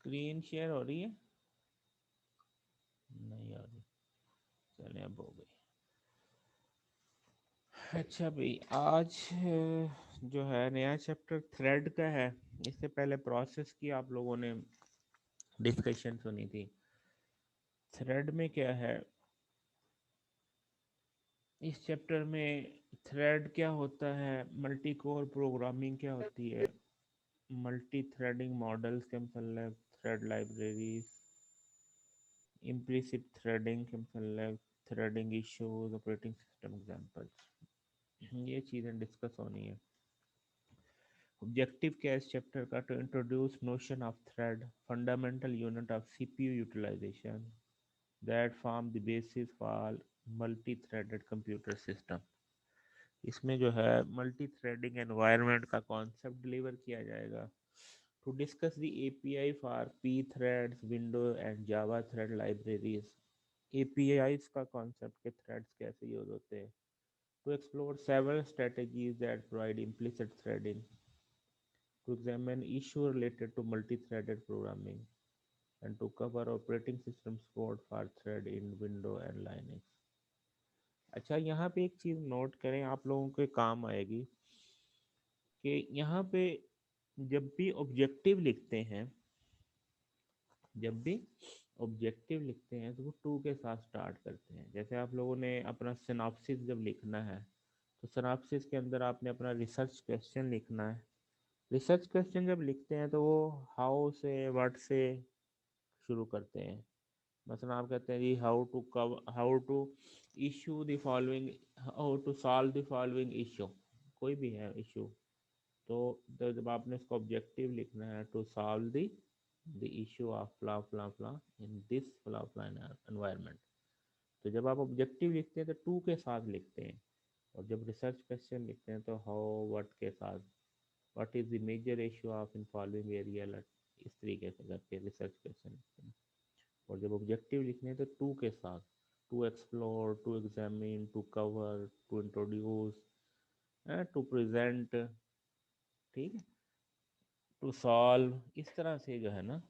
Screen share हो रही है? नहीं हो रही। चलिए अब हो गई। अच्छा भाई, आज जो है नया चैप्टर थ्रेड का है। इससे पहले प्रोसेस की आप लोगों ने डिस्कशन सुनी थी। थ्रेड में क्या है, इस चैप्टर में थ्रेड क्या होता है, मल्टी कोर प्रोग्रामिंग क्या होती है, मल्टी थ्रेडिंग मॉडल्स के मतलब थ्रेड लाइब्रेरीज, इम्प्लिसिट थ्रेडिंग के मतलब threading issues, operating system examples, ये चीज़ें डिस्कस होनी है। ऑब्जेक्टिव क्या है इस चैप्टर का? To introduce notion of thread, fundamental unit of CPU utilization that form the basis for multi threaded computer system. इसमें जो है मल्टी थ्रेडिंग एनवायरनमेंट का कॉन्सेप्ट डिलीवर किया जाएगा। To discuss the API for P threads, window and Java thread libraries, APIs का concept के threads कैसे use होते हैं। To explore several strategies that provide implicit threading, to examine issues related to multi-threaded programming, and to cover operating system support for thread in Windows and Linux. अच्छा, यहाँ पे एक चीज़ note करें, आप लोगों के काम आएगी कि यहाँ पे जब भी ऑब्जेक्टिव लिखते हैं, जब भी ऑब्जेक्टिव लिखते हैं तो वो टू के साथ स्टार्ट करते हैं। जैसे आप लोगों ने अपना सिनॉप्सिस जब लिखना है तो सिनॉप्सिस के अंदर आपने अपना रिसर्च क्वेश्चन लिखना है। रिसर्च क्वेश्चन जब लिखते हैं तो वो हाउ से, व्हाट से शुरू करते हैं। मसलन आप कहते हैं जी how to issue the following, how to solve the following issue, कोई भी है इशू। तो जब आपने इसका ऑब्जेक्टिव लिखना है, to solve the issue of blah blah blah in this blah blah environment, तो जब आप ऑब्जेक्टिव लिखते हैं तो टू के साथ लिखते हैं। और जब रिसर्च क्वेश्चन लिखते हैं तो हाउ व्हाट के साथ, what is the major issue of in following area, इस तरीके से करके रिसर्च क्वेश्चन लिखते हैं। और जब ऑब्जेक्टिव लिखने हैं तो टू के साथ, to explore, to examine, to cover, to introduce, to present, ठीक है, टू सॉल्व, इस तरह से जो है ना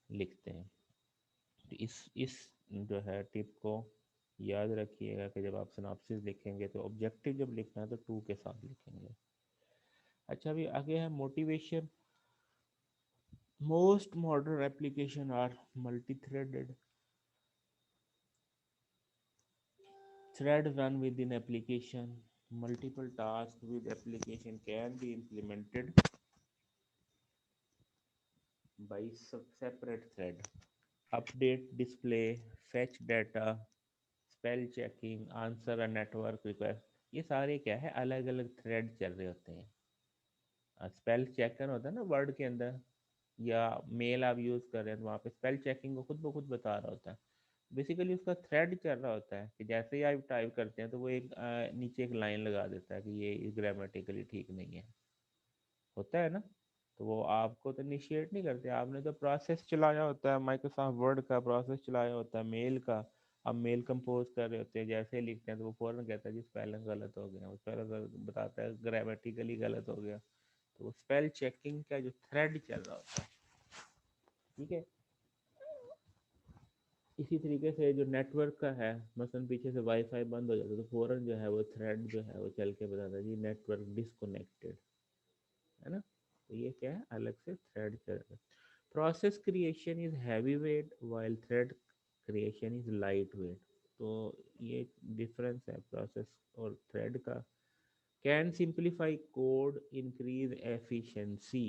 लिखते हैं। तो इस जो है टिप को याद रखिएगा कि जब आप सिनॉप्सिस लिखेंगे तो ऑब्जेक्टिव जब लिखना है तो टू के साथ लिखेंगे। अच्छा, अभी आगे है motivation. Most modern application are multi threaded, thread run within application, multiple tasks with application can be implemented by separate thread. Update, display, fetch data, spell checking, answer a network request, ये सारे क्या है, अलग अलग thread चल रहे होते हैं। स्पेल चेकर होता है ना वर्ड के अंदर, या मेल आप यूज़ कर रहे हैं तो वहाँ पे स्पेल चेकिंग को खुद ब खुद बता रहा होता है। बेसिकली उसका थ्रेड चल रहा होता है कि जैसे ही आप टाइप करते हैं तो वो एक नीचे एक लाइन लगा देता है कि ये ग्रामेटिकली ठीक नहीं है, होता है ना। तो वो आपको तो इनिशिएट नहीं करते, आपने तो प्रोसेस चलाया होता है, माइक्रोसॉफ्ट वर्ड का प्रोसेस चलाया होता है, मेल का। अब मेल कंपोज कर रहे होते हैं, जैसे ही लिखते हैं तो वो फ़ौरन कहता है जी स्पेलिंग गलत हो गया, वो स्पेलिंग बताता है ग्रामेटिकली गलत हो गया। तो वो स्पेल चेकिंग का जो थ्रेड चल रहा होता है, ठीक है। इसी तरीके से जो नेटवर्क का है, मसलन पीछे से वाईफाई बंद हो जाता है तो फ़ौरन जो है वो थ्रेड जो है वो चल के बताता है जी नेटवर्क डिसकनेक्टेड, है ना। तो ये क्या है, अलग से थ्रेड चल रहा है। Process creation is heavy weight while thread creation is light weight. तो ये डिफरेंस है प्रोसेस और थ्रेड का। Can simplify code, increase efficiency.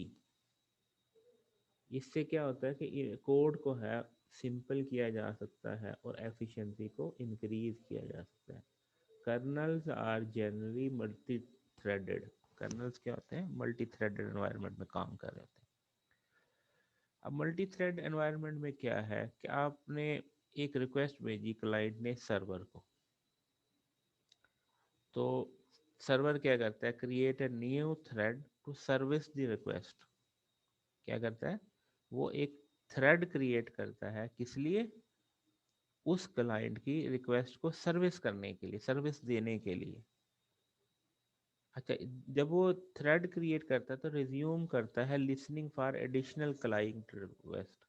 इससे क्या होता है कि कोड को है सिंपल किया जा सकता है और एफिशिएंसी को इंक्रीज किया जा सकता है। Kernels are generally multi threaded. Kernels क्या होते हैं, मल्टी थ्रेडेड एनवायरनमेंट में काम कर रहे होते हैं। अब मल्टी थ्रेड एनवायरनमेंट में क्या है कि आपने एक रिक्वेस्ट भेजी क्लाइंट ने सर्वर को, तो सर्वर क्या करता है, create a new thread to service the request. क्या करता है, वो एक थ्रेड क्रिएट करता है, किस लिए, उस क्लाइंट की रिक्वेस्ट को सर्विस करने के लिए, सर्विस देने के लिए। अच्छा, जब वो थ्रेड क्रिएट करता है तो रिज्यूम करता है listening for additional client request.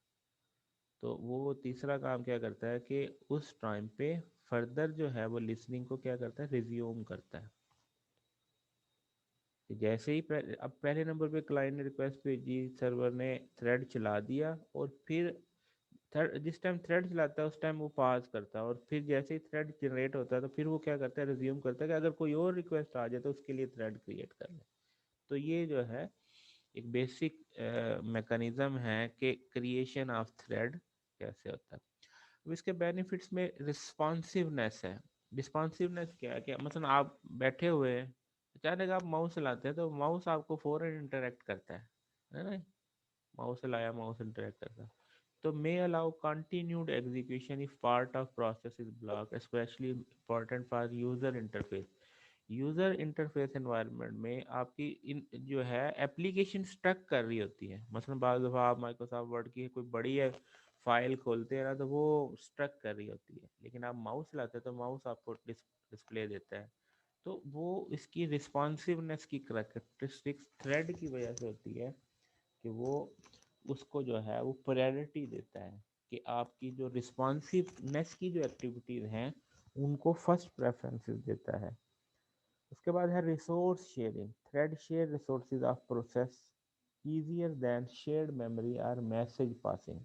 तो वो तीसरा काम क्या करता है कि उस टाइम पे फर्दर जो है वो लिसनिंग को क्या करता है, रिज्यूम करता है। कि जैसे ही अब पहले नंबर पे क्लाइंट ने रिक्वेस्ट भेजी, सर्वर ने थ्रेड चला दिया, और फिर जिस टाइम थ्रेड चलाता है उस टाइम वो पास करता है, और फिर जैसे ही थ्रेड जनरेट होता है तो फिर वो क्या करता है, रिज्यूम करता है कि अगर कोई और रिक्वेस्ट आ जाए तो उसके लिए थ्रेड क्रिएट कर ले। तो ये जो है एक बेसिक मैकेनिज्म है कि क्रिएशन ऑफ थ्रेड कैसे होता है। अब इसके बेनिफिट्स में रिस्पॉन्सिवनेस है। रिस्पॉन्सिवनेस क्या है कि मतलब आप बैठे हुए हैं, अचानक आप माउस चलाते हैं तो माउस आपको फौरन इंटरेक्ट करता है ना। माउस चलाया, माउस इंटरेक्ट करता है। तो may allow continued execution if part of process is blocked, especially important for user interface। User interface environment में आपकी इन जो है एप्लीकेशन स्टक कर रही होती है। मसलन बाज़ दफ़ा आप माइक्रोसॉफ्ट वर्ड की कोई बड़ी है फाइल खोलते हैं ना, तो वो स्टक कर रही होती है, लेकिन आप माउस चलाते हैं तो माउस आपको डिस्प्ले देता है। तो वो इसकी रिस्पॉन्सिवनेस की करेक्टरिस्टिक्स थ्रेड की वजह से होती है कि वो उसको जो है वो प्रायोरिटी देता है कि आपकी जो रिस्पॉन्सिवनेस की जो एक्टिविटीज़ हैं उनको फर्स्ट प्रेफरेंसेस देता है। उसके बाद है resource sharing. Thread share resources of process easier than shared memory और मैसेज पासिंग।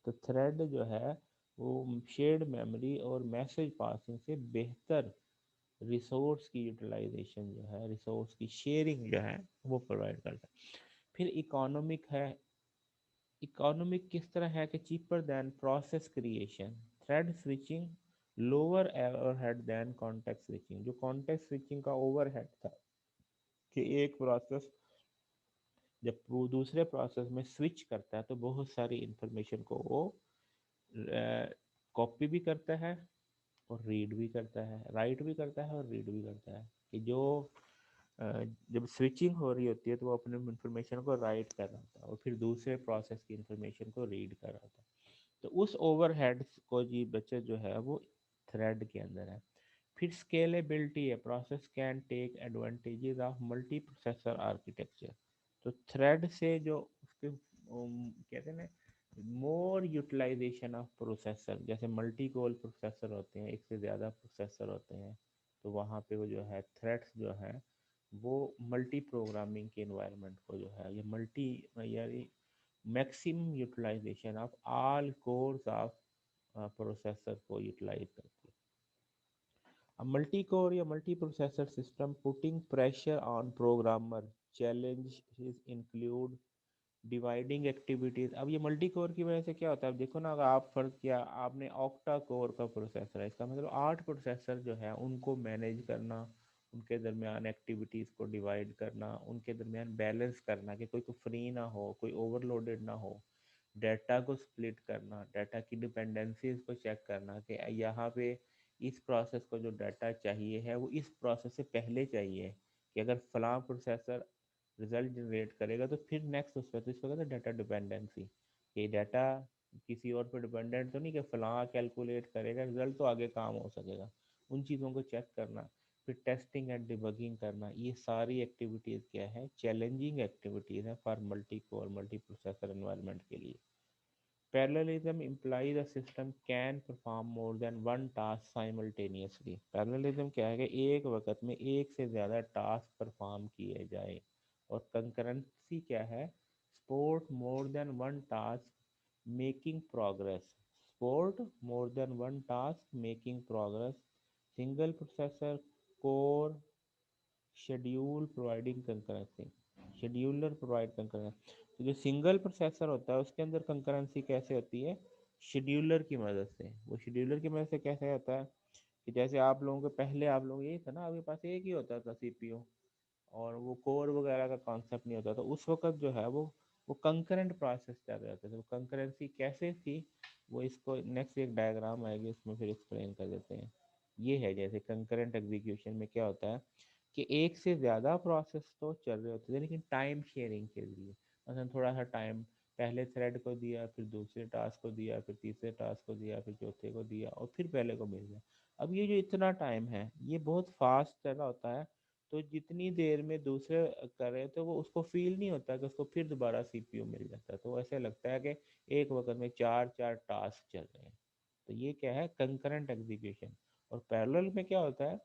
तो थ्रेड जो है वो शेयर्ड मेमोरी और मैसेज पासिंग से बेहतर रिसोर्स की यूटिलाइजेशन जो है, रिसोर्स की शेयरिंग जो है वो प्रोवाइड करता है। फिर इकोनॉमिक है। इकोनॉमिक किस तरह है कि cheaper than process creation. Thread switching lower overhead than context switching. जो कॉन्टेक्स्ट स्विचिंग का ओवरहेड था कि एक प्रोसेस जब वो दूसरे प्रोसेस में स्विच करता है तो बहुत सारी इंफॉर्मेशन को वो कॉपी भी करता है और रीड भी करता है, राइट भी करता है और रीड भी करता है। कि जो जब स्विचिंग हो रही होती है तो वो अपने इंफॉर्मेशन को राइट कर रहा होता है और फिर दूसरे प्रोसेस की इंफॉर्मेशन को रीड कर रहा होता है। तो उस ओवरहेड को जी बचत जो है वो थ्रेड के अंदर है। फिर स्केलेबिलिटी है। Process can take advantages of multi processor architecture. तो थ्रेड से जो उसके कहते हैं ना, मोर यूटिलाइजेशन ऑफ प्रोसेसर, जैसे मल्टी कोर प्रोसेसर होते हैं, एक से ज़्यादा प्रोसेसर होते हैं, तो वहाँ पे वो जो है थ्रेड्स जो है वो मल्टी प्रोग्रामिंग के इन्वायरमेंट को जो है ये मल्टी यानी maximum utilization of all cores of processor को यूटिलाइज करती है। A multi-core या multi-processor system putting pressure on programmer challenges include dividing activities. अब ये मल्टी कोर की वजह से क्या होता है, अब देखो ना, अगर आप फर्ज किया आपने ऑक्टा कोर का प्रोसेसर है, इसका मतलब 8 प्रोसेसर जो है उनको मैनेज करना, उनके दरमियान एक्टिविटीज को डिवाइड करना, उनके दरमियान बैलेंस करना कि कोई को फ्री ना हो, कोई ओवरलोडेड ना हो, डाटा को स्प्लिट करना, डाटा की डिपेंडेंसीज को चेक करना कि यहाँ पे इस प्रोसेस को जो डाटा चाहिए है वो इस प्रोसेस से पहले चाहिए, कि अगर फलां प्रोसेसर रिजल्ट जनरेट करेगा तो फिर नेक्स्ट उस पर, तो इसको कहते हैं डाटा डिपेंडेंसी। ये डाटा किसी और पर डिपेंडेंट तो नहीं कि फलां कैलकुलेट करेगा रिजल्ट तो आगे काम हो सकेगा। उन चीज़ों को चेक करना, फिर टेस्टिंग एंड डिबगिंग करना, ये सारी एक्टिविटीज़ क्या है, चैलेंजिंग एक्टिविटीज़ है for multi core multi processor environment के लिए। Parallelism implies a system can perform more than one task simultaneously। Parallelism क्या है कि एक वक्त में एक से ज़्यादा टास्क परफॉर्म किए जाए। और concurrency क्या है, support more than one task making progress। support more than one task making progress। single processor core schedule providing concurrency. Scheduler provide concurrency. तो जो सिंगल प्रोसेसर होता है उसके अंदर कंकरेंसी कैसे होती है, शेड्यूलर की मदद से। वो शेड्यूलर की मदद से कैसे होता है कि जैसे आप लोगों के पहले आप लोग यही था ना, आपके पास एक ही होता था सीपीयू, और वो कोर वगैरह का कॉन्सेप्ट नहीं होता, तो उस वक्त जो है वो कंकरेंट प्रोसेस चल रहे होते थे। वो कंकरेंसी कैसे थी, वो इसको नेक्स्ट एक डायग्राम आएगी उसमें फिर एक्सप्लेन कर देते हैं। ये है जैसे कंकरेंट एग्जीक्यूशन में क्या होता है कि एक से ज़्यादा प्रोसेस तो चल रहे होते थे लेकिन टाइम शेयरिंग के लिए। मतलब थोड़ा सा टाइम पहले थ्रेड को दिया, फिर दूसरे टास्क को दिया, फिर तीसरे टास्क को दिया, फिर चौथे को दिया और फिर पहले को मिल गया। अब ये जो इतना टाइम है ये बहुत फास्ट चल रहा होता है, तो जितनी देर में दूसरे कर रहे तो वो उसको फील नहीं होता कि उसको फिर दोबारा सीपीयू मिल जाता है, तो ऐसे लगता है कि एक वक्त में चार चार टास्क चल रहे हैं। तो ये क्या है, कंकरेंट एग्जीक्यूशन। और पैरेलल में क्या होता है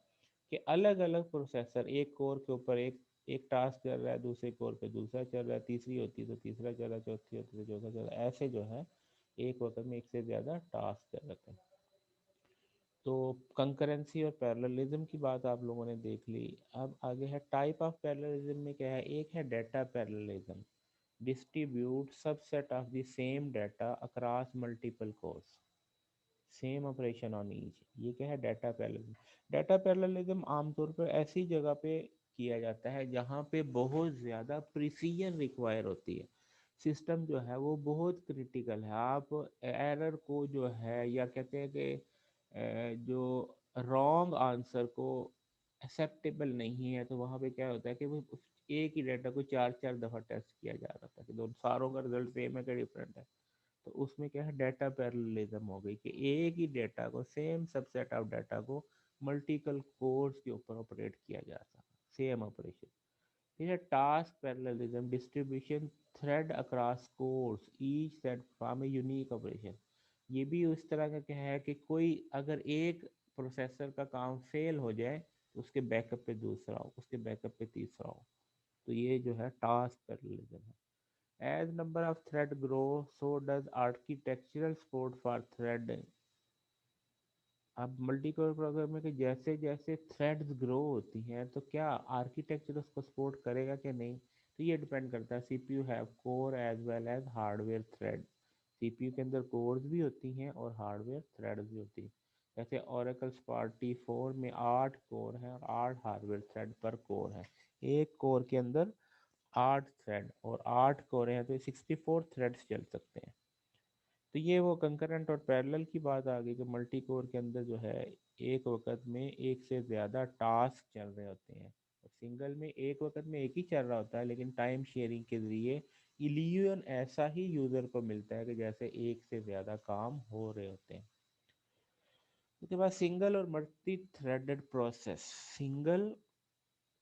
कि अलग अलग प्रोसेसर एक कोर के ऊपर एक एक टास्क चल रहा है, दूसरे कोर पे दूसरा चल रहा है, तीसरी होती है तो तीसरा चल रहा है, चौथी होती है तो चौथा चल रहा है, ऐसे जो है एक वक्त में एक से ज्यादा टास्क चल रहे हैं। तो कंकरेंसी और पैरेललिज्म की बात आप लोगों ने देख ली। अब आगे है टाइप ऑफ पैरेललिज्म में क्या है, एक है data parallelism, distribute subset of the same data across multiple course, same operation on each. ये क्या है, डाटा पैरेललिज्म। डाटा पैरेललिज्म आमतौर पर ऐसी जगह पे किया जाता है जहाँ पे बहुत ज़्यादा प्रिसीजन रिक्वायर होती है, सिस्टम जो है वो बहुत क्रिटिकल है, आप एरर को जो है या कहते हैं कि जो रॉन्ग आंसर को एक्सेप्टेबल नहीं है, तो वहाँ पे क्या होता है कि वो एक ही डाटा को चार चार दफ़ा टेस्ट किया जा रहा था कि दोनों सारों का रिजल्ट सेम है कि डिफरेंट है। तो उसमें क्या है, डाटा पैरेललिज्म हो गई कि एक ही डाटा को, सेम सबसेट ऑफ डाटा को मल्टीपल कोर्स के ऊपर ऑपरेट किया जा सकता, सेम ऑपरेशन। फिर है task parallelism, distribution thread across course each thread from a unique operation. ये भी उस तरह का क्या है कि कोई अगर एक प्रोसेसर का काम फेल हो जाए तो उसके बैकअप पे दूसरा हो, उसके बैकअप पे तीसरा हो। तो ये जो है टास्क पैरेललिज्म है। As number of thread grow, so does architectural support for thread। अब मल्टी कोर प्रोग्राम में कि जैसे जैसे थ्रेड्स ग्रो होती हैं तो क्या आर्किटेक्चर उसको सपोर्ट करेगा कि नहीं, तो ये डिपेंड करता है। CPU have core as well as hardware thread. CPU के अंदर कोर्स भी होती हैं और हार्डवेयर थ्रेड्स भी होती हैं। जैसे ओरेकल स्पार्टी 4 में 8 कोर हैं और 8 हार्डवेयर थ्रेड पर कोर है। एक कोर के अंदर 8 थ्रेड और 8 कोर हैं तो 64 थ्रेड्स चल सकते हैं। तो ये वो कंकरेंट और पैरेलल की बात आ गई कि मल्टी कोर के अंदर जो है एक वक्त में एक से ज़्यादा टास्क चल रहे होते हैं, और सिंगल में एक वक्त में एक ही चल रहा होता है, लेकिन टाइम शेयरिंग के ज़रिए इल्यूजन ऐसा ही यूज़र को मिलता है कि जैसे एक से ज़्यादा काम हो रहे होते हैं। उसके बाद सिंगल और मल्टी थ्रेडेड प्रोसेस। सिंगल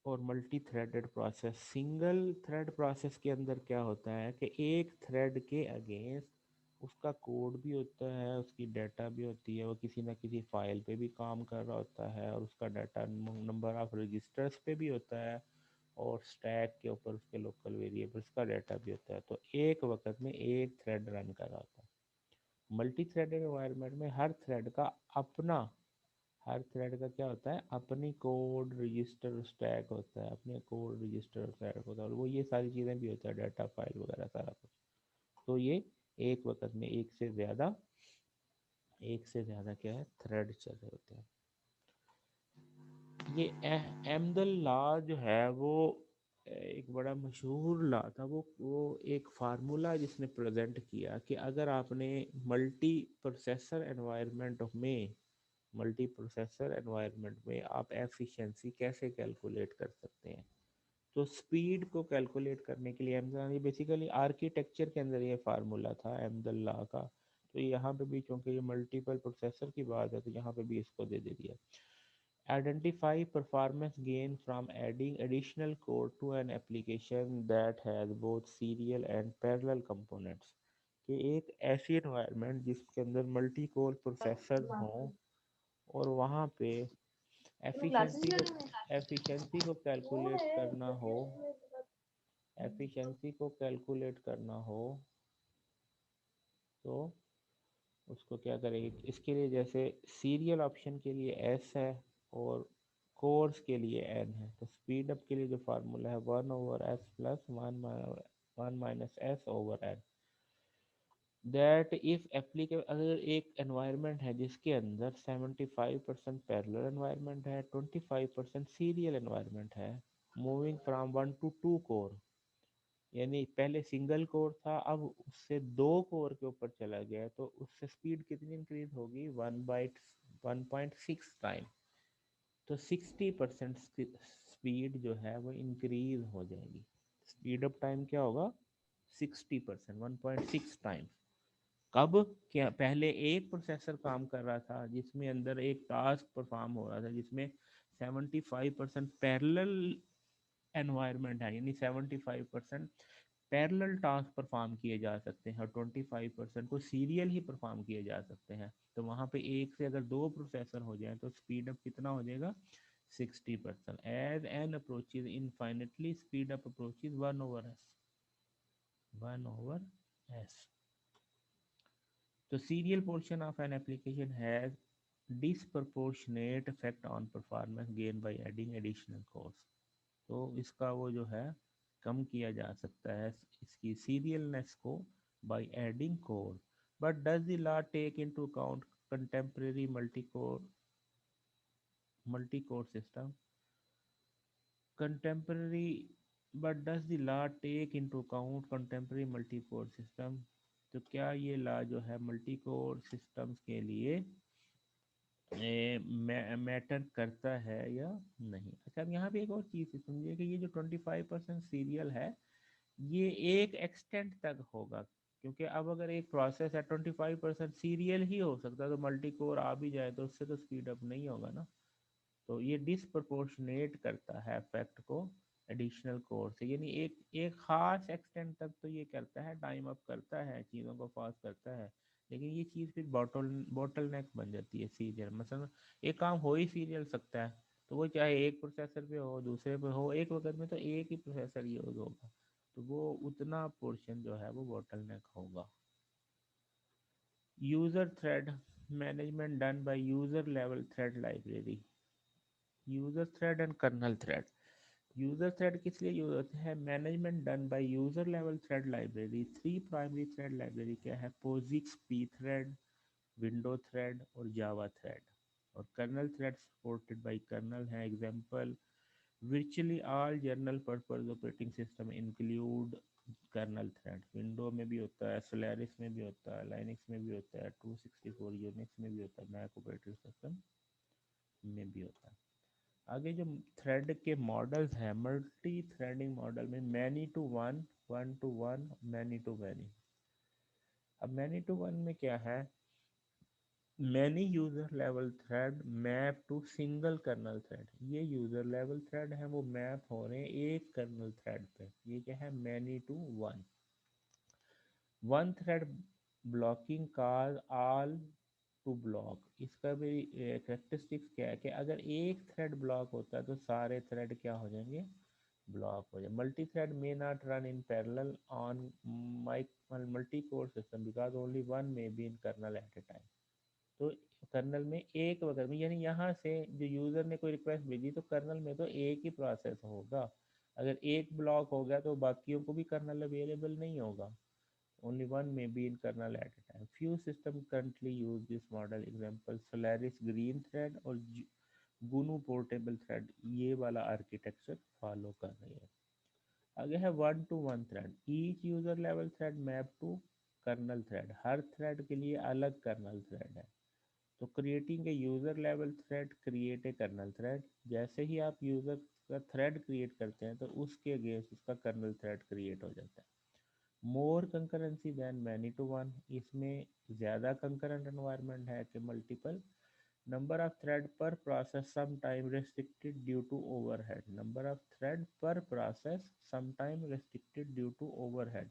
और multi threaded process. Single thread process के अंदर क्या होता है कि एक थ्रेड के अगेंस्ट उसका कोड भी होता है, उसकी डाटा भी होती है, वो किसी ना किसी फाइल पे भी काम कर रहा होता है, और उसका डाटा नंबर ऑफ रजिस्टर्स पे भी होता है, और स्टैक के ऊपर उसके लोकल वेरिएबल्स का डाटा भी होता है। तो एक वक्त में एक थ्रेड रन कर रहा होता है। मल्टी थ्रेडेड एनवायरनमेंट में हर थ्रेड का क्या होता है, अपनी कोड रजिस्टर स्टैक होता है, अपने कोड रजिस्टर स्टैक होता है, और वो ये सारी चीज़ें भी होता है, डाटा फाइल वगैरह सारा कुछ। तो ये एक वक्त में एक से ज़्यादा क्या है, थ्रेड चल रहे होते हैं। ये एमदल लॉ जो है वो एक बड़ा मशहूर लॉ था। वो एक फार्मूला जिसने प्रेजेंट किया कि अगर आपने मल्टी प्रोसेसर एनवायरनमेंट में मल्टी प्रोसेसर एनवायरनमेंट में आप एफिशिएंसी कैसे कैलकुलेट कर सकते हैं। तो स्पीड को कैलकुलेट करने के लिए ये बेसिकली आर्किटेक्चर के अंदर ये फार्मूला था अहमदुल्ला का। तो यहाँ पे भी चूंकि ये मल्टीपल प्रोसेसर की बात है तो यहाँ पे भी इसको दे दिया। Identify performance gain from adding additional code to an application that has both serial and parallel components. कि एक ऐसी एनवायरनमेंट जिसके अंदर मल्टी कोर प्रोसेसर हों और वहाँ पे एफिशिएंसी को एफिशिएंसी को कैलकुलेट करना हो एफिशिएंसी को कैलकुलेट करना हो तो उसको क्या करेंगे, इसके लिए जैसे सीरियल ऑप्शन के लिए एस है और कोर्स के लिए एन है, तो स्पीड अप के लिए जो फार्मूला है 1/s+1 - 1 - s/n। That if applicable, अगर एक एनवायरनमेंट है जिसके अंदर 75% पैरेलल एनवायरनमेंट है, 25% सीरियल एनवायरनमेंट है, मूविंग फ्रॉम 1 to 2 कोर, यानी पहले सिंगल कोर था अब उससे 2 कोर के ऊपर चला गया, तो उससे स्पीड कितनी इंक्रीज होगी, 1/1.6 टाइम। तो 60% स्पीड जो है वो इंक्रीज हो जाएगी। स्पीड ऑफ टाइम क्या होगा, 60%, 1.6 टाइम। कब, क्या पहले एक प्रोसेसर काम कर रहा था जिसमें अंदर एक टास्क परफॉर्म हो रहा था जिसमें 75% पैरेलल एनवायरनमेंट है, यानी 75% पैरेलल टास्क परफॉर्म किए जा सकते हैं और 25% को सीरियल ही परफॉर्म किए जा सकते हैं। तो वहाँ पे एक से अगर दो प्रोसेसर हो जाए तो स्पीड अप कितना हो जाएगा, 60%। As N approaches infinitely speed up approaches 1/s, 1/s। तो serial portion of an application has disproportionate effect on performance gain by adding additional cores। तो इसका वो जो है कम किया जा सकता है इसकी सीरियलनेस को by adding core। But does the law take into account contemporary multi-core system? Contemporary, but does the law take into account contemporary multi-core system? तो क्या ये लॉ जो है मल्टी कोर सिस्टम्स के लिए मैटर करता है या नहीं। अच्छा, अब यहाँ पे एक और चीज़ समझिए कि ये जो 25% सीरियल है ये एक एक्सटेंट तक होगा, क्योंकि अब अगर एक प्रोसेस है 25% सीरियल ही हो सकता है, तो मल्टी कोर आ भी जाए तो उससे तो स्पीड अप नहीं होगा ना। तो ये डिसप्रपोर्शनेट करता है इफेक्ट को एडिशनल कोर से, यानी एक एक खास एक्सटेंट तक तो ये करता है, टाइम अप करता है, चीज़ों को फास्ट करता है, लेकिन ये चीज़ फिर बॉटल नेक बन जाती है सीरियल। मतलब एक काम हो ही सीरियल सकता है, तो वो चाहे एक प्रोसेसर पे हो दूसरे पे हो, एक वक्त में तो एक ही प्रोसेसर यूज होगा, तो वो उतना पोर्शन जो है वो बॉटल नेक होगा। User thread management done by user level thread library. User thread and kernel thread. User thread किस लिए यूज होते हैं, management done by user level thread library. Three primary thread library क्या है, POSIX, P thread, window thread और Java thread. और kernel thread supported by kernel है, example virtually all general purpose operating system include kernel thread. Window में भी होता है, Solaris में भी होता है, लाइनक्स में भी होता है, 264 यूनिक्स में भी होता है, मैक ऑपरेटिंग सिस्टम में भी होता है। आगे जो थ्रेड के मॉडल्स हैं, मल्टी थ्रेडिंग मॉडल में many to one, one to one, many to many. अब मैनी टू वन में क्या है, many user level thread map to single kernel thread. ये यूजर लेवल थ्रेड है वो मैप हो रहे हैं एक कर्नल थ्रेड पे, ये क्या है, many to one. One thread blocking cause all to block. इसका भी करेक्टरिस्टिक्स क्या है कि अगर एक थ्रेड ब्लॉक होता है तो सारे थ्रेड क्या हो जाएंगे, ब्लॉक हो जाए। Multi thread may not run in parallel on multi core system because only one may be in kernel at a time. तो कर्नल में एक वक्त में, यानी यहाँ से जो यूजर ने कोई रिक्वेस्ट भेजी तो कर्नल में तो एक ही प्रोसेस होगा, अगर एक ब्लॉक हो गया तो बाकियों को भी कर्नल अवेलेबल नहीं होगा। only one may be in kernel at a time। Few systems currently use this model, example Solaris green thread और GNU portable thread ये वाला आर्किटेक्चर फॉलो कर रही है। आगे है one to one thread, each user level thread map to kernel thread. हर थ्रेड के लिए अलग कर्नल थ्रेड है। तो creating a user level thread create a kernel thread. जैसे ही आप यूजर का थ्रेड क्रिएट करते हैं तो उसके अगेंस्ट उसका कर्नल थ्रेड क्रिएट हो जाता है। More concurrency than many to one, इसमें ज़्यादा कंकरेंट एनवायरनमेंट है कि multiple. Number of thread per process some time restricted due to overhead. Number of thread per process some time restricted due to overhead.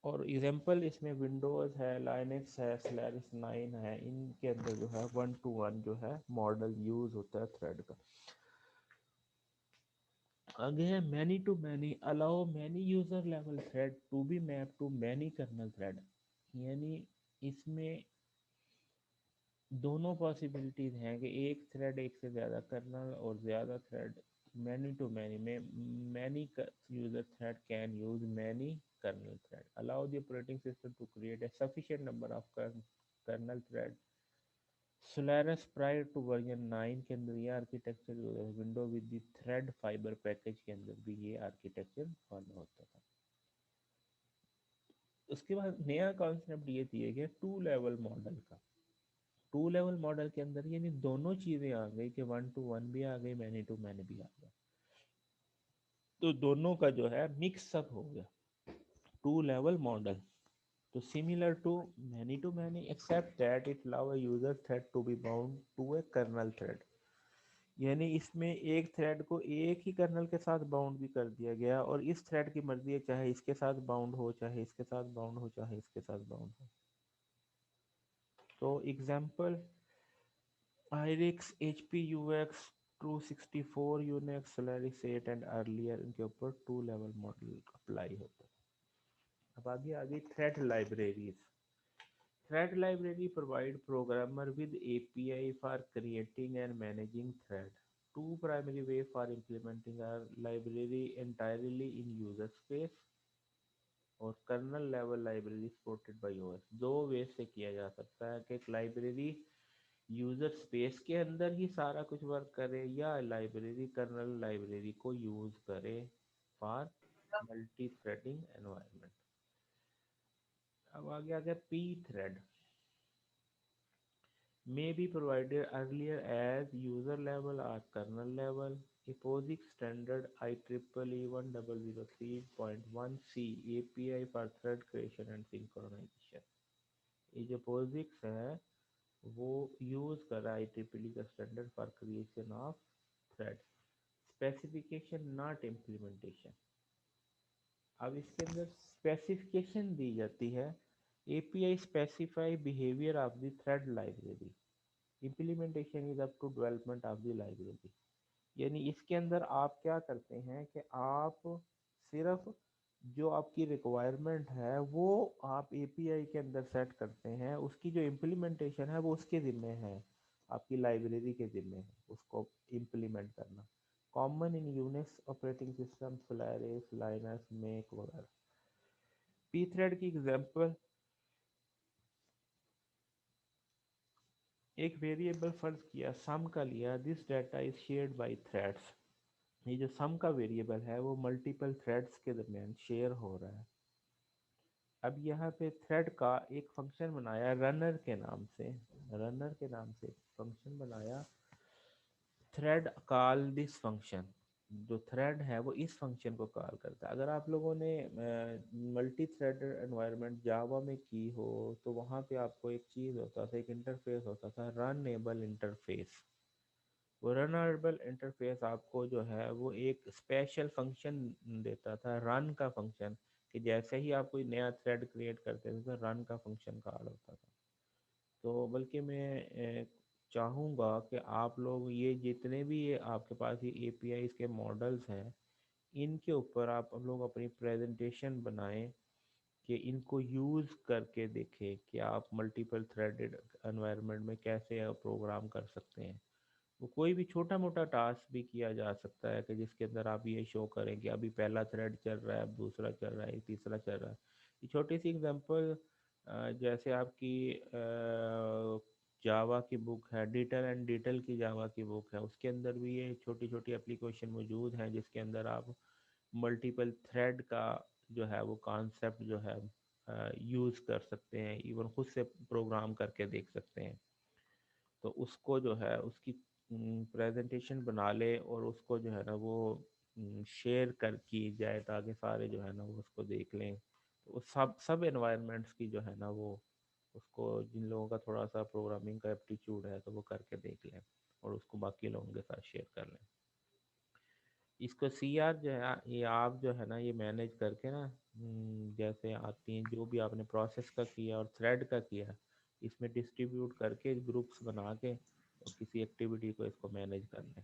और example इसमें Windows है, Linux है, Solaris 9 है, इनके अंदर जो है वन टू वन जो है मॉडल यूज होता है थ्रेड का। आगे है many to many, allow many user level thread to be map to many kernel thread. यानी इसमें दोनों पॉसिबिलिटीज हैं कि एक थ्रेड एक से ज़्यादा कर्नल और ज़्यादा थ्रेड। मैनी टू मैनी में many user thread can use many kernel thread. Allow the operating system to create a sufficient number of kernel thread. Solaris prior to version 9 के अंदर ये architecture, window with the thread fiber package के अंदर भी ये architecture follow होता था। उसके बाद नया कॉन्सेप्ट ये दिया गया टू लेवल मॉडल का। टू लेवल मॉडल के अंदर यानी दोनों चीजें आ गई कि वन टू वन भी आ गई, मैनी टू मैनी भी आ गया, तो दोनों का जो है मिक्स अप हो गया टू लेवल मॉडल। तो similar to many except that it allow a user thread to be bound to a kernel thread। यानी इसमें एक थ्रेड को एक ही कर्नल के साथ बाउंड भी कर दिया गया, और इस थ्रेड की मर्जी है चाहे इसके साथ बाउंड हो, चाहे इसके साथ बाउंड हो, चाहे इसके साथ बाउंड हो। तो example IRIX, HP UX 264, Unix, Solaris 8 and earlier, इनके ऊपर 2 लेवल मॉडल अप्लाई होता है। अब आगे आगे thread libraries. Thread library provide programmer with API for creating and managing thread. Two primary way for implementing a library entirely in user space और kernel level library supported by OS. दो वे से किया जा सकता है कि एक लाइब्रेरी यूजर स्पेस के अंदर ही सारा कुछ वर्क करे, या लाइब्रेरी कर्नल लाइब्रेरी को यूज करे फॉर मल्टी थ्रेडिंग एनवायरनमेंट। अब आगे आ गया P thread. May be provided earlier as user level or kernel level. A POSIX standard IEEE 1003.1c API for thread creation and synchronization. ये जो POSIX है वो use कर रहा है IEEE का standard for creation of thread. Specification not implementation. अब इसके अंदर स्पेसिफिकेशन दी जाती है, API specify behavior of the thread library. Implementation is up to development of the library. यानी इसके अंदर आप क्या करते हैं कि आप सिर्फ जो आपकी रिक्वायरमेंट है वो आप एपीआई के अंदर सेट करते हैं, उसकी जो इम्प्लीमेंटेशन है वो उसके ज़िम्मे है, आपकी लाइब्रेरी के ज़िम्मे है उसको इम्प्लीमेंट करना। Common in Unix operating system, Solaris, Linux, Mac वगैरह। पी थ्रेड की एग्जांपल, एक वेरिएबल फर्ज किया सम का लिया, this data is shared by threads. ये जो सम का वेरिएबल है वो मल्टीपल थ्रेड्स के दरमियान शेयर हो रहा है। अब यहाँ पे थ्रेड का एक फंक्शन बनाया रनर के नाम से, रनर के नाम से फंक्शन बनाया, थ्रेड कॉल दिस फंक्शन। जो थ्रेड है वो इस फंक्शन को कॉल करता है। अगर आप लोगों ने मल्टी थ्रेड एनवायरनमेंट जावा में की हो तो वहाँ पे आपको एक चीज़ होता था, एक इंटरफेस होता था, रनएबल इंटरफेस। वो रनएबल इंटरफेस आपको जो है वो एक स्पेशल फंक्शन देता था, रन का फंक्शन, कि जैसे ही आप कोई नया थ्रेड क्रिएट करते थे तो रन का फंक्शन कॉल होता था। तो बल्कि मैं चाहूँगा कि आप लोग ये जितने भी ये आपके पास ये एपीआई के मॉडल्स हैं, इनके ऊपर आप लोग अपनी प्रेजेंटेशन बनाएं कि इनको यूज़ करके देखें कि आप मल्टीपल थ्रेडेड एनवायरनमेंट में कैसे प्रोग्राम कर सकते हैं। वो कोई भी छोटा मोटा टास्क भी किया जा सकता है कि जिसके अंदर आप ये शो करें कि अभी पहला थ्रेड चल रहा है, अब दूसरा चल रहा है, तीसरा चल रहा है। ये छोटी सी एग्जांपल, जैसे आपकी जावा की बुक है, डिटेल एंड डिटेल की जावा की बुक है, उसके अंदर भी ये छोटी छोटी एप्लीकेशन मौजूद हैं जिसके अंदर आप मल्टीपल थ्रेड का जो है वो कॉन्सेप्ट जो है यूज़ कर सकते हैं, इवन खुद से प्रोग्राम करके देख सकते हैं। तो उसको जो है उसकी प्रेजेंटेशन बना ले और उसको जो है ना वो शेयर कर की जाए ताकि सारे जो है ना वो उसको देख लें। तो वो सब सब एनवायरनमेंट्स की जो है ना वो उसको, जिन लोगों का थोड़ा सा प्रोग्रामिंग का एप्टीट्यूड है तो वो करके देख लें और उसको बाकी लोगों के साथ शेयर कर लें। इसको सीआर जो है ये आप जो है ना ये मैनेज करके ना, जैसे आती हैं जो भी आपने प्रोसेस का किया और थ्रेड का किया, इसमें डिस्ट्रीब्यूट करके ग्रुप्स बना के और किसी एक्टिविटी को इसको मैनेज कर लें।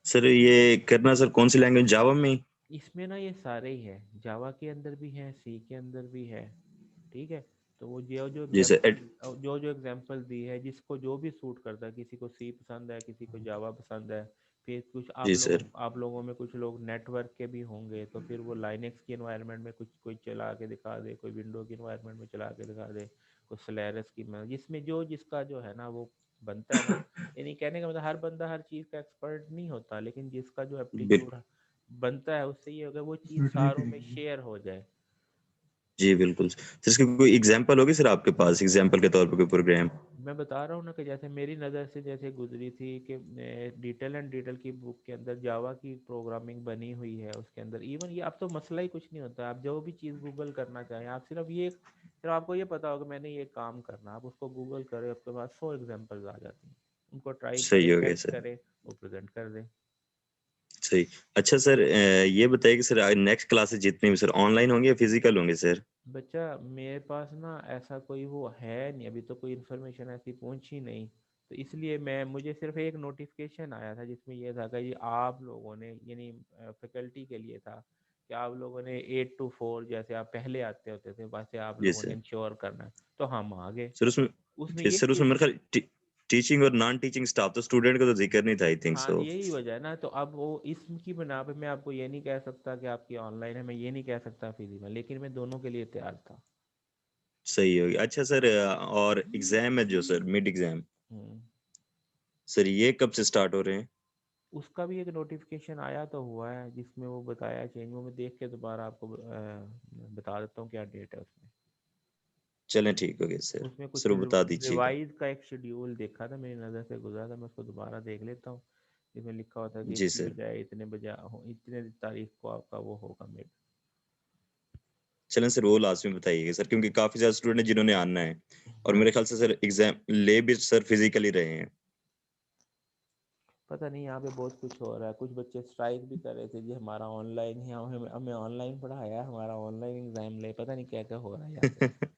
सर ये करना सर कौन सी लैंग्वेज, जावा में? इसमें ना ये सारे ही है, जावा के अंदर भी है, सी के अंदर भी है। ठीक है। तो वो जो जो जी सर। एग्जांपल, जो एग्जांपल दी है, जिसको जो भी सूट करता है, किसी को सी पसंद है, किसी को जावा पसंद है। फिर कुछ जी सर। आप लोगों में कुछ लोग नेटवर्क के भी होंगे, तो फिर वो लाइनेक्स की एनवायरनमेंट में कुछ कोई चला के दिखा दे, कोई विंडो की एनवायरनमेंट में चला के दिखा दे, कोई सोलारिस की में, जिसमें जो जिसका जो है ना वो बनता है ना। यानी कहने का मतलब हर बंदा हर चीज़ का एक्सपर्ट नहीं होता, लेकिन जिसका जो बिल एप्टीट्यूड बनता है उससे ये होगा वो चीज़ सारों में शेयर हो जाए। जी बिल्कुल सर, इसकी कोई एग्जांपल होगी सर आपके पास, एग्जांपल के तौर पर कोई प्रोग्राम? मैं बता रहा हूँ ना कि जैसे मेरी नज़र से जैसे गुजरी थी कि डिटेल एंड डिटेल की बुक के अंदर जावा की प्रोग्रामिंग बनी हुई है, उसके अंदर इवन ये अब तो मसला ही कुछ नहीं होता, आप जो भी चीज़ गूगल करना चाहें, आप सिर्फ आपको ये पता होगा मैंने ये काम करना, आप उसको गूगल करें, आपके पास 100 एग्जांपल्स आ जाती हैं। उनको ट्राई सही करे, हो गया टेस्ट सर, करे, वो प्रेजेंट कर दे। सही। अच्छा सर, ये बताइए कि सर नेक्स्ट क्लासेस जितनी भी सर ऑनलाइन होंगी या फिजिकल होंगे सर? बच्चा मेरे पास ना ऐसा कोई वो है नहीं, अभी तो कोई इन्फॉर्मेशन ऐसी पहुंची नहीं, तो इसलिए मैं मुझे सिर्फ एक नोटिफिकेशन आया था जिसमें ये था कि ये आप लोगों ने, यानी फैकल्टी के लिए था कि आप लोगों ने 8 to 4 जैसे आप पहले आते होते थे वैसे आप जी लोगों ने सर। इंश्योर करना है, तो हम आ गए। सर उसमें, उसमें जी ये सर, उसमें चीज, मेरे ख्याल टीचिंग और नॉन टीचिंग स्टाफ तो स्टूडेंट का तो जिक्र नहीं था आई थिंक हाँ सो। यही वजह है ना, तो अब वो इसकी बना पे मैं आपको ये नहीं कह सकता कि आपकी ऑनलाइन है, मैं ये नहीं कह सकता फिजिकल, लेकिन मैं दोनों के लिए तैयार था। सही हो गया। अच्छा सर, और एग्जाम है जो सर मिड एग्जाम, हम्म। सर ये कब से स्टार्ट हो रहे हैं? उसका भी एक नोटिफिकेशन आया तो हुआ है जिसमें वो बताया चेंज, वो मैं देख के दोबारा आपको बता देता हूँ क्या डेट है उसमें। चलें ठीक हो गया सर। उसमें कुछ सर वो बता दीजिएगा। रिवाइज का एक शेड्यूल देखा था, मेरी नज़र से गुजरा था, मैं उसको दोबारा देख लेता हूँ। इसमें लिखा होता है कि जी इसकी सर। बजाय इतने बजे इतने तारीख को आपका वो होगा मिड। चलें सर, वो लास्ट में बताइएगा सर, क्योंकि काफी ज्यादा स्टूडेंट हैं जिन्होंने आना है, और हाँ मेरे ख्याल से सर एग्जाम ले भी सर फिजिकली रहे हैं। पता नहीं, यहाँ पे बहुत कुछ हो रहा है, कुछ बच्चे स्ट्राइक भी कर रहे थे जी हमारा ऑनलाइन ही, हमें हमें ऑनलाइन पढ़ाया, हमारा ऑनलाइन एग्जाम ले, पता नहीं क्या क्या हो रहा है यहाँ पे।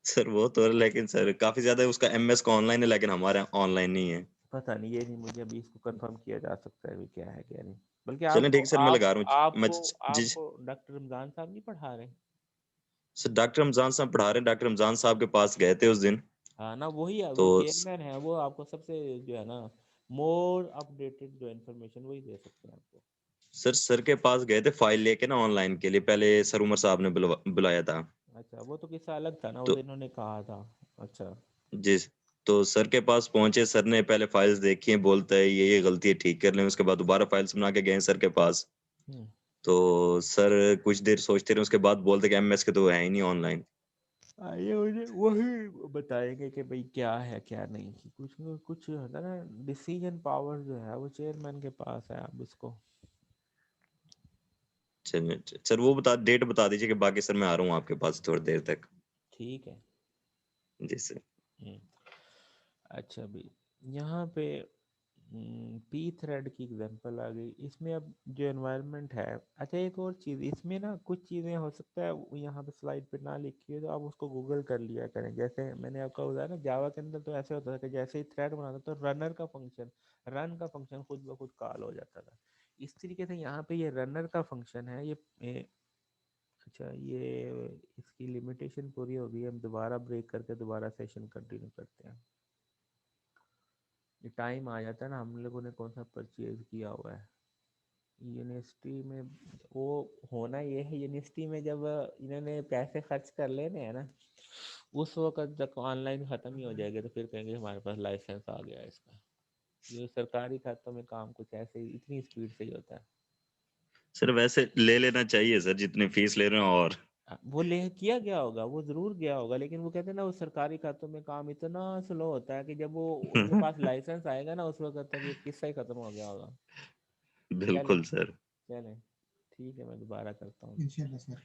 सर वो तो है, लेकिन सर काफी ज्यादा उसका एमएस का ऑनलाइन है, लेकिन हमारा ऑनलाइन नहीं है। पता नहीं, ये नहीं मुझे अभी इसको कंफर्म किया जा सकता है भी क्या है क्या नहीं। बल्कि चलें आपको ठीक है सर, मैं आप लगा रहा हूँ। मैं आपको जी आपको डॉक्टर रमजान साहब नहीं पढ़ा रहे? सर, डॉक्टर रमजान साहब पढ़ा रहे हैं, डॉक्टर रमजान साहब के पास गए थे उस दिन। हाँ ना, वही है, तो वो चेयरमैन है, वो आपको सबसे जो है ना मोर अपडेटेड जो इन्फॉर्मेशन वही दे सकते हैं आपको। सर के पास गए थे फाइल लेके ना ऑनलाइन के लिए, पहले सर उमर साहब ने बुलाया था। अच्छा, वो तो किस्सा अलग था ना, वो तो तो इन्होंने कहा था। अच्छा। जी, तो सर के पास पहुंचे, सर ने पहले फाइल्स देखी, बोलता है ये गलती है, ठीक कर लें। उसके बाद दोबारा फाइल्स बना के गए सर के पास। हम्म। तो सर कुछ देर सोचते रहे, उसके बाद बोलते कि एमएस के तो है ही नहीं ऑनलाइन। ये मुझे वही बताएंगे कि भाई क्या है क्या नहीं, कि कुछ न कुछ होता है ना, डिसीजन पावर जो है वो चेयरमैन के पास है, आप इसको। चलिए सर, वो बता डेट बता दीजिए कि बाकी सर मैं आ रहा हूँ आपके पास थोड़ी देर तक। ठीक है। जी सर। हम्म। अच्छा भी, यहाँ पे पी थ्रेड की एग्जांपल आ गई इसमें, अब जो एनवायरनमेंट है। अच्छा एक और चीज़ इसमें ना, कुछ चीज़ें हो सकता है वो यहाँ पे स्लाइड पे ना लिखी है, तो आप उसको गूगल कर लिया करें। जैसे मैंने आपको बताया ना, जावा के अंदर तो ऐसे होता था कि जैसे ही थ्रेड बनाता तो रनर का फंक्शन, रन का फंक्शन खुद ब खुद कॉल हो जाता था। इस तरीके से यहाँ पे ये रनर का फंक्शन है अच्छा ये इसकी लिमिटेशन पूरी हो गई, हम दोबारा ब्रेक करके दोबारा सेशन कंटिन्यू करते हैं। ये टाइम आ जाता है ना, हम लोगों ने कौन सा परचेज किया हुआ है यूनिवर्सिटी में, वो होना ये है यूनिवर्सिटी में, जब इन्होंने पैसे खर्च कर लेने हैं ना, उस वक्त तक ऑनलाइन ख़त्म ही हो जाएगा, तो फिर कहेंगे हमारे पास लाइसेंस आ गया है इसका। ये सरकारी खातों में काम कुछ ऐसे ही इतनी स्पीड से ही होता है। सर वैसे ले लेना चाहिए सर, जितनी फीस ले रहे हो। और वो ले किया गया होगा, वो जरूर गया होगा, लेकिन वो कहते हैं ना वो सरकारी खातों में काम इतना स्लो होता है कि जब वो उनके पास लाइसेंस आएगा ना उस वक्त तक ये किस्सा ही खत्म हो गया होगा। चले बिल्कुल सर। चले, ठीक है, मैं दोबारा करता हूँ। इंशाल्लाह सर।